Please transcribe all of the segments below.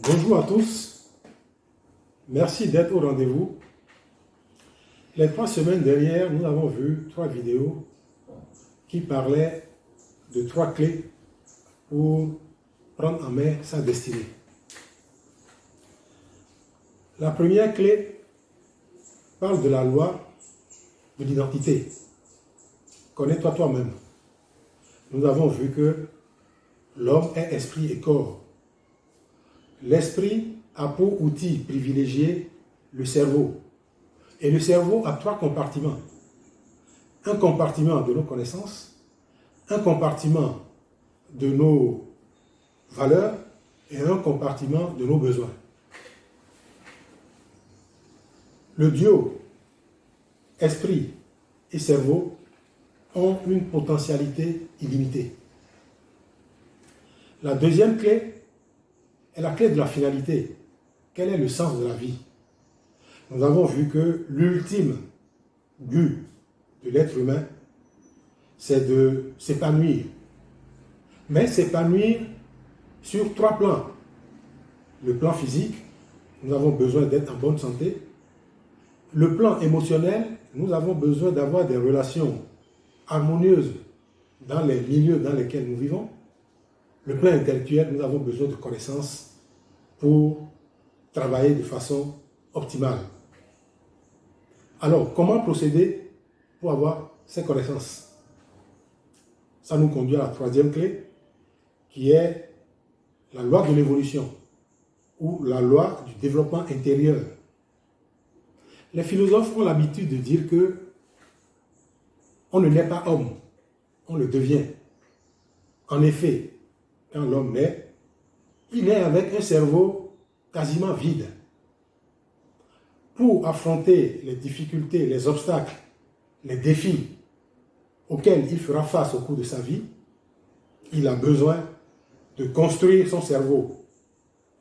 Bonjour à tous, merci d'être au rendez-vous. Les 3 semaines dernières, nous avons vu 3 vidéos qui parlaient de 3 clés pour prendre en main sa destinée. La première clé parle de la loi de l'identité. Connais-toi toi-même. Nous avons vu que l'homme est esprit et corps. L'esprit a pour outil privilégié le cerveau. Et le cerveau a 3 compartiments. Un compartiment de nos connaissances, un compartiment de nos valeurs et un compartiment de nos besoins. Le duo esprit et cerveau ont une potentialité illimitée. La deuxième clé est la clé de la finalité. Quel est le sens de la vie? Nous avons vu que l'ultime but de l'être humain, c'est de s'épanouir. Mais s'épanouir sur 3 plans. Le plan physique, nous avons besoin d'être en bonne santé. Le plan émotionnel, nous avons besoin d'avoir des relations harmonieuses dans les milieux dans lesquels nous vivons. Le plan intellectuel, nous avons besoin de connaissances pour travailler de façon optimale. Alors, comment procéder pour avoir ces connaissances? Ça nous conduit à la 3e clé, qui est la loi de l'évolution ou la loi du développement intérieur. Les philosophes ont l'habitude de dire que on ne naît pas homme, on le devient. En effet, quand l'homme naît, il naît avec un cerveau quasiment vide. Pour affronter les difficultés, les obstacles, les défis auxquels il fera face au cours de sa vie, il a besoin de construire son cerveau,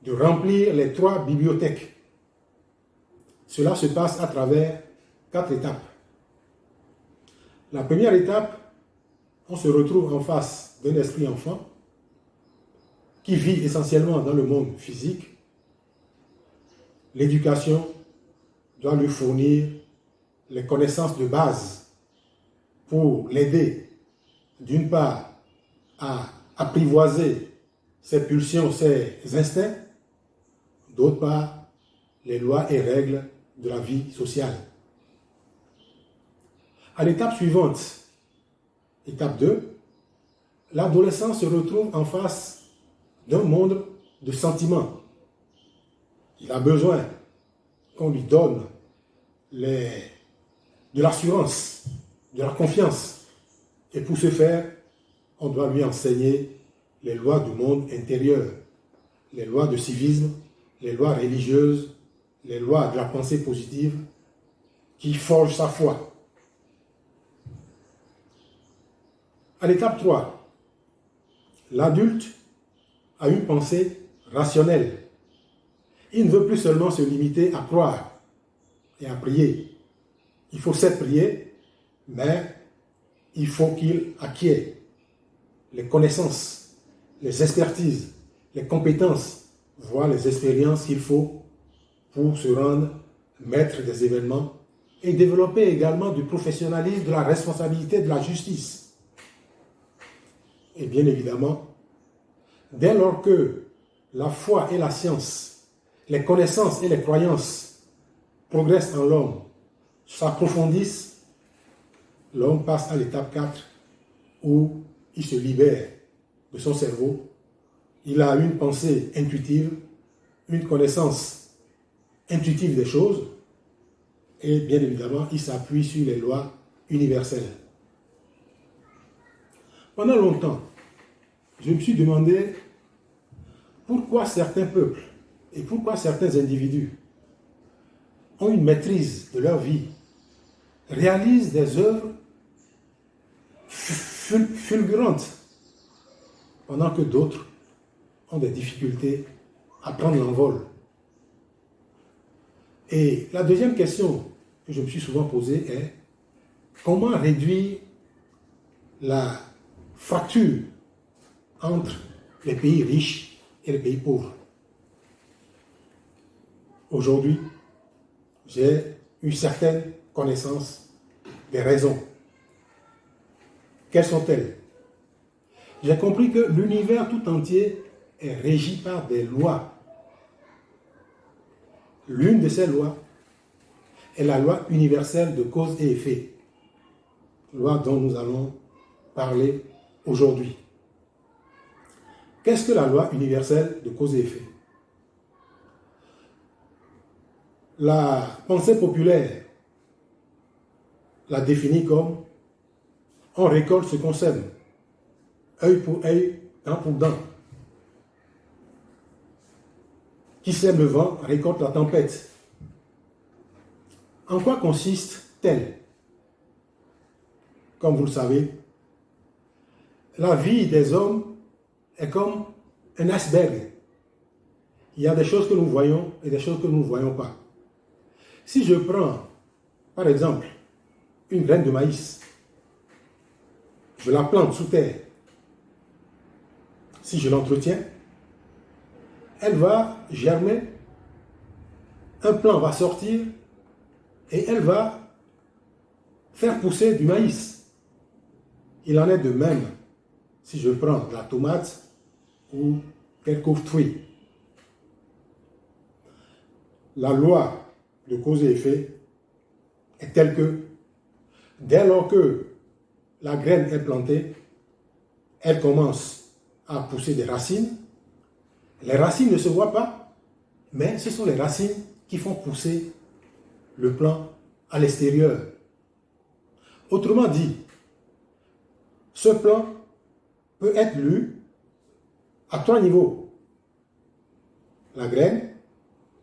de remplir les 3 bibliothèques. Cela se passe à travers 4 étapes. La première étape, on se retrouve en face d'un esprit enfant qui vit essentiellement dans le monde physique. L'éducation doit lui fournir les connaissances de base pour l'aider, d'une part, à apprivoiser ses pulsions, ses instincts, d'autre part, les lois et règles de la vie sociale. À l'étape suivante, étape 2, l'adolescent se retrouve en face d'un monde de sentiments. Il a besoin qu'on lui donne de l'assurance, de la confiance. Et pour ce faire, on doit lui enseigner les lois du monde intérieur, les lois de civisme, les lois religieuses, les lois de la pensée positive qui forgent sa foi. À l'étape 3, l'adulte a une pensée rationnelle. Il ne veut plus seulement se limiter à croire et à prier. Il faut certes prier, mais il faut qu'il acquiert les connaissances, les expertises, les compétences, voire les expériences qu'il faut pour se rendre maître des événements et développer également du professionnalisme, de la responsabilité, de la justice. Et bien évidemment, dès lors que la foi et la science, les connaissances et les croyances progressent en l'homme, s'approfondissent, l'homme passe à l'étape 4 où il se libère de son cerveau. Il a une pensée intuitive, une connaissance intuitive des choses et bien évidemment, il s'appuie sur les lois universelles. Pendant longtemps, je me suis demandé pourquoi certains peuples et pourquoi certains individus ont une maîtrise de leur vie, réalisent des œuvres fulgurantes, pendant que d'autres ont des difficultés à prendre l'envol. Et la deuxième question que je me suis souvent posée est comment réduire la fracture entre les pays riches et les pays pauvres. Aujourd'hui, j'ai une certaine connaissance des raisons. Quelles sont-elles? J'ai compris que l'univers tout entier est régi par des lois. L'une de ces lois est la loi universelle de cause et effet, loi dont nous allons parler aujourd'hui. Qu'est-ce que la loi universelle de cause et effet? La pensée populaire la définit comme on récolte ce qu'on sème, œil pour œil, dent pour dent. Qui sème le vent récolte la tempête. En quoi consiste-t-elle? Comme vous le savez, la vie des hommes est comme un iceberg. Il y a des choses que nous voyons et des choses que nous ne voyons pas. Si je prends, par exemple, une graine de maïs, je la plante sous terre. Si je l'entretiens, elle va germer, un plant va sortir et elle va faire pousser du maïs. Il en est de même si je prends la tomate ou quelques fruits. La loi de cause et effet est telle que dès lors que la graine est plantée, elle commence à pousser des racines. Les racines ne se voient pas, mais ce sont les racines qui font pousser le plant à l'extérieur. Autrement dit, ce plant peut être lu à 3 niveaux. La graine,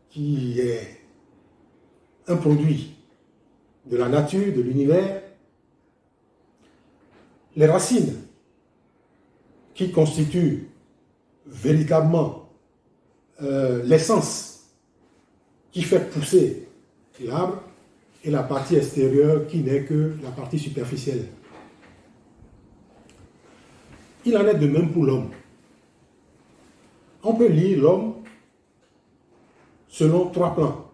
qui est un produit de la nature, de l'univers. Les racines, qui constituent véritablement l'essence qui fait pousser l'arbre, et la partie extérieure qui n'est que la partie superficielle. Il en est de même pour l'homme. On peut lire l'homme selon 3 plans.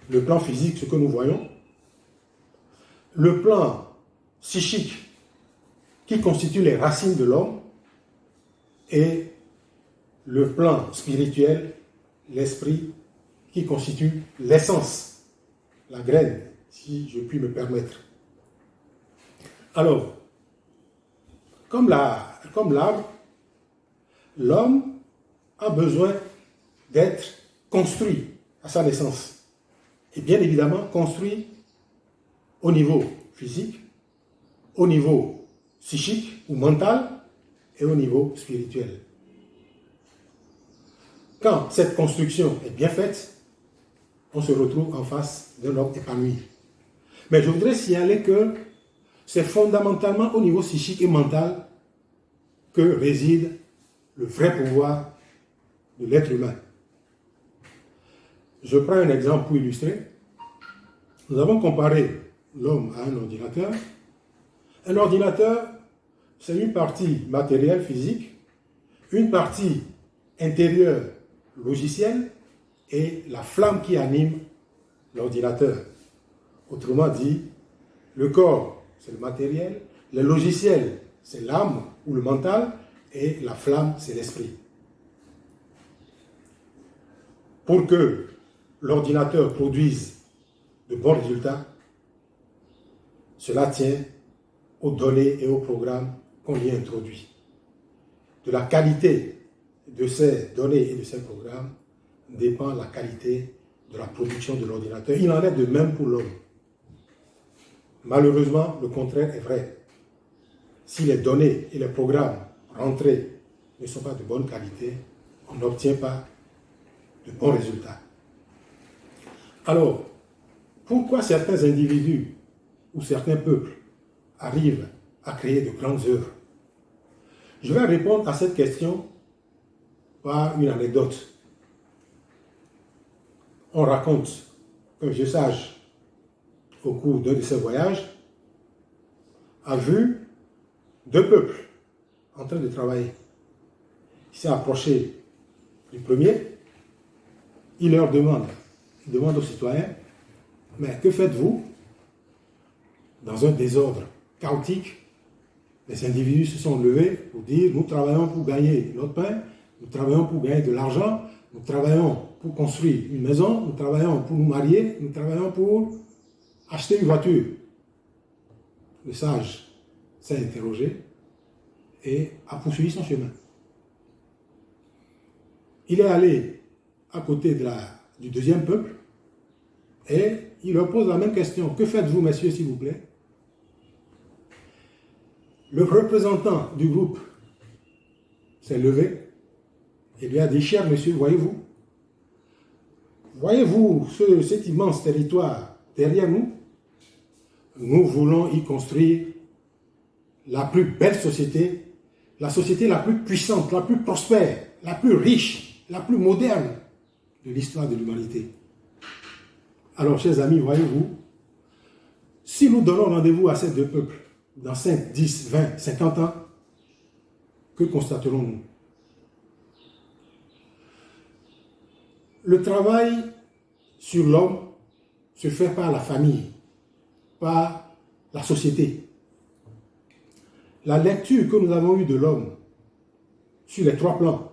Le plan physique, ce que nous voyons. Le plan psychique, qui constitue les racines de l'homme. Et le plan spirituel, l'esprit, qui constitue l'essence, la graine, si je puis me permettre. Alors, comme l'arbre, l'homme a besoin d'être construit à sa naissance. Et bien évidemment, construit au niveau physique, au niveau psychique ou mental et au niveau spirituel. Quand cette construction est bien faite, on se retrouve en face d'un homme épanoui. Mais je voudrais signaler que c'est fondamentalement au niveau psychique et mental que réside le vrai pouvoir de l'être humain. Je prends un exemple pour illustrer. Nous avons comparé l'homme à un ordinateur. Un ordinateur, c'est une partie matérielle, physique, une partie intérieure, logicielle, et la flamme qui anime l'ordinateur. Autrement dit, le corps, c'est le matériel, le logiciel, c'est l'âme ou le mental, et la flamme, c'est l'esprit. Pour que l'ordinateur produise de bons résultats, cela tient aux données et aux programmes qu'on y introduit. De la qualité de ces données et de ces programmes dépend la qualité de la production de l'ordinateur. Il en est de même pour l'homme. Malheureusement, le contraire est vrai. Si les données et les programmes rentrés ne sont pas de bonne qualité, on n'obtient pas de bons résultats. Alors, pourquoi certains individus ou certains peuples arrivent à créer de grandes œuvres? Je vais répondre à cette question par une anecdote. On raconte qu'un vieux sage, au cours d'un de ses voyages, a vu 2 peuples en train de travailler. Il s'est approché du premier, il leur demande: Il demande aux citoyens, mais que faites-vous dans un désordre chaotique? Les individus se sont levés pour dire, nous travaillons pour gagner notre pain, nous travaillons pour gagner de l'argent, nous travaillons pour construire une maison, nous travaillons pour nous marier, nous travaillons pour acheter une voiture. Le sage s'est interrogé et a poursuivi son chemin. Il est allé à côté du deuxième peuple et il leur pose la même question. Que faites-vous, messieurs, s'il vous plaît? Le représentant du groupe s'est levé et lui a dit, cher monsieur, voyez-vous cet immense territoire derrière nous? Nous voulons y construire la plus belle société, la société la plus puissante, la plus prospère, la plus riche, la plus moderne de l'histoire de l'humanité. Alors, chers amis, voyez-vous, si nous donnons rendez-vous à ces deux peuples dans 5, 10, 20, 50 ans, que constaterons-nous? Le travail sur l'homme se fait par la famille, par la société. La lecture que nous avons eue de l'homme sur les trois plans,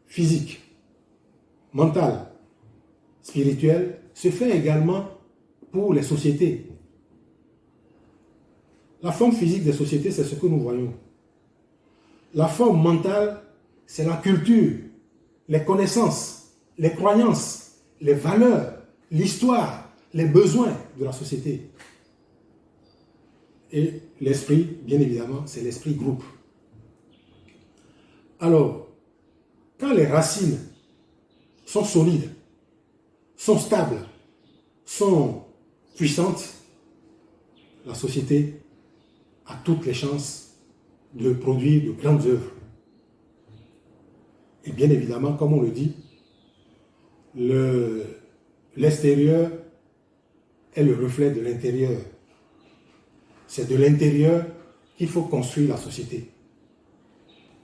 physique, mental, spirituel, se fait également pour les sociétés. La forme physique des sociétés, c'est ce que nous voyons. La forme mentale, c'est la culture, les connaissances, les croyances, les valeurs, l'histoire, les besoins de la société. Et l'esprit, bien évidemment, c'est l'esprit groupe. Alors, quand les racines sont solides, sont stables, sont puissantes, la société a toutes les chances de produire de grandes œuvres. Et bien évidemment, comme on le dit, l'extérieur est le reflet de l'intérieur. C'est de l'intérieur qu'il faut construire la société.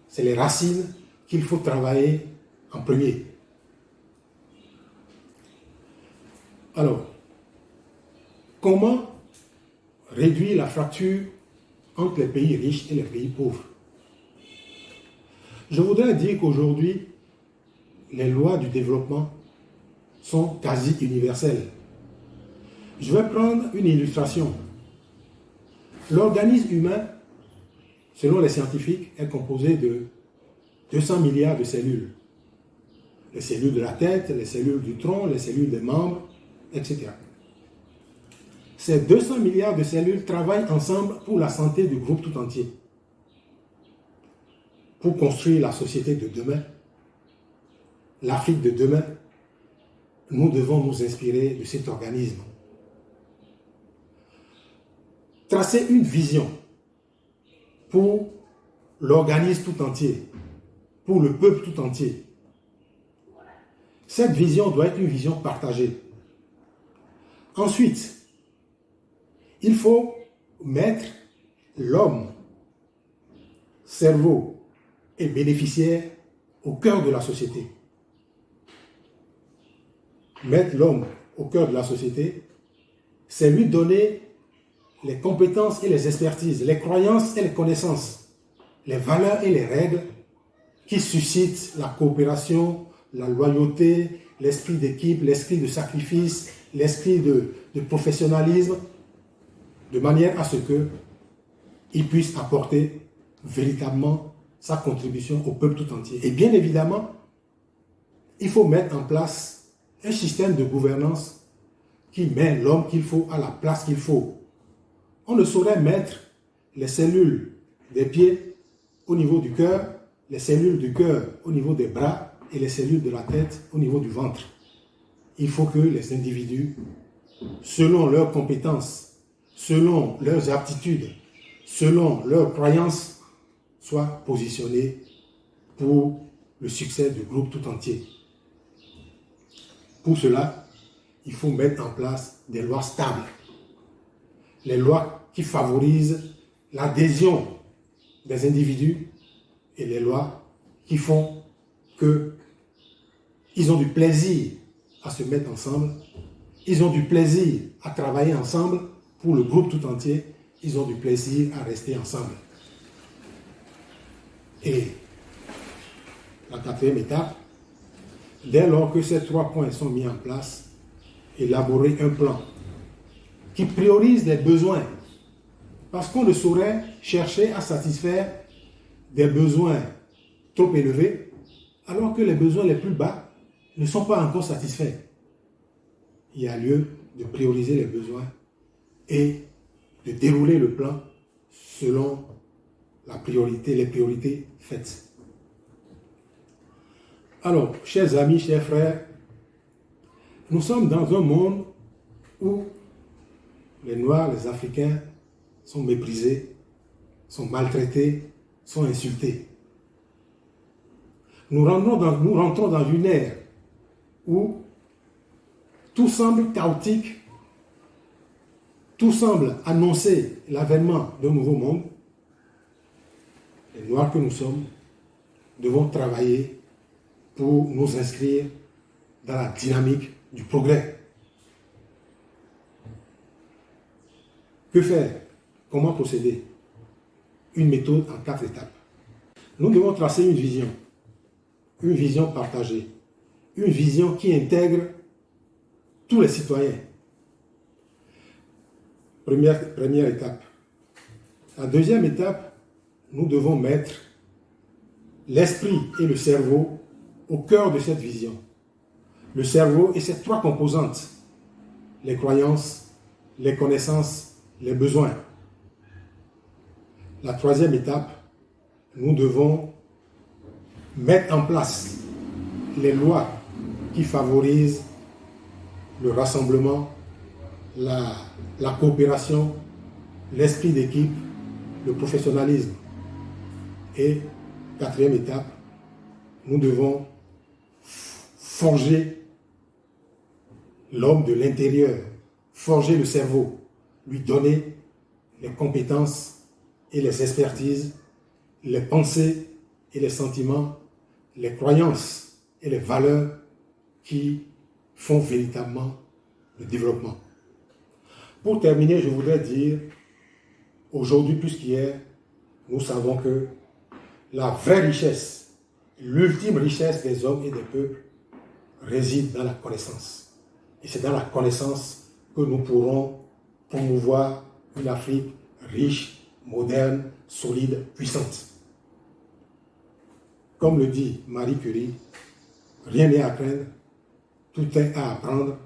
C'est les racines qu'il faut travailler en premier. Alors, comment réduire la fracture entre les pays riches et les pays pauvres? Je voudrais dire qu'aujourd'hui, les lois du développement sont quasi universelles. Je vais prendre une illustration. L'organisme humain, selon les scientifiques, est composé de 200 milliards de cellules. Les cellules de la tête, les cellules du tronc, les cellules des membres, etc. Ces 200 milliards de cellules travaillent ensemble pour la santé du groupe tout entier. Pour construire la société de demain, l'Afrique de demain, nous devons nous inspirer de cet organisme. Tracer une vision pour l'organisme tout entier, pour le peuple tout entier. Cette vision doit être une vision partagée. Ensuite, il faut mettre l'homme, cerveau et bénéficiaire au cœur de la société. Mettre l'homme au cœur de la société, c'est lui donner les compétences et les expertises, les croyances et les connaissances, les valeurs et les règles qui suscitent la coopération, la loyauté, l'esprit d'équipe, l'esprit de sacrifice, l'esprit de professionnalisme, de manière à ce qu'il puisse apporter véritablement sa contribution au peuple tout entier. Et bien évidemment, il faut mettre en place un système de gouvernance qui met l'homme qu'il faut à la place qu'il faut. On ne saurait mettre les cellules des pieds au niveau du cœur, les cellules du cœur au niveau des bras et les cellules de la tête au niveau du ventre. Il faut que les individus, selon leurs compétences, selon leurs aptitudes, selon leurs croyances, soient positionnés pour le succès du groupe tout entier. Pour cela, il faut mettre en place des lois stables. Les lois qui favorisent l'adhésion des individus et les lois qui font qu'ils ont du plaisir à se mettre ensemble. Ils ont du plaisir à travailler ensemble pour le groupe tout entier. Ils ont du plaisir à rester ensemble. Et la quatrième étape, dès lors que ces 3 points sont mis en place, élaborer un plan qui priorise les besoins. Parce qu'on ne saurait chercher à satisfaire des besoins trop élevés, alors que les besoins les plus bas ne sont pas encore satisfaits. Il y a lieu de prioriser les besoins et de dérouler le plan selon les priorités faites. Alors, chers amis, chers frères, nous sommes dans un monde où les Noirs, les Africains sont méprisés, sont maltraités, sont insultés. Nous rentrons dans une ère où tout semble chaotique, tout semble annoncer l'avènement d'un nouveau monde. Les Noirs que nous sommes devons travailler pour nous inscrire dans la dynamique du progrès. Que faire? Comment procéder? Une méthode en 4 étapes. Nous devons tracer une vision partagée, une vision qui intègre tous les citoyens. Première étape. La deuxième étape, nous devons mettre l'esprit et le cerveau au cœur de cette vision. Le cerveau et ses 3 composantes, les croyances, les connaissances, les besoins. La troisième étape, nous devons mettre en place les lois qui favorisent le rassemblement, la coopération, l'esprit d'équipe, le professionnalisme. Et quatrième étape, nous devons forger l'homme de l'intérieur, forger le cerveau, lui donner les compétences et les expertises, les pensées et les sentiments, les croyances et les valeurs qui font véritablement le développement. Pour terminer, je voudrais dire, aujourd'hui plus qu'hier, nous savons que la vraie richesse, l'ultime richesse des hommes et des peuples réside dans la connaissance. Et c'est dans la connaissance que nous pourrons promouvoir une Afrique riche, moderne, solide, puissante. Comme le dit Marie Curie, rien n'est à craindre, tout est à apprendre,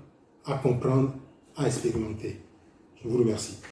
à comprendre, à expérimenter. Je vous remercie.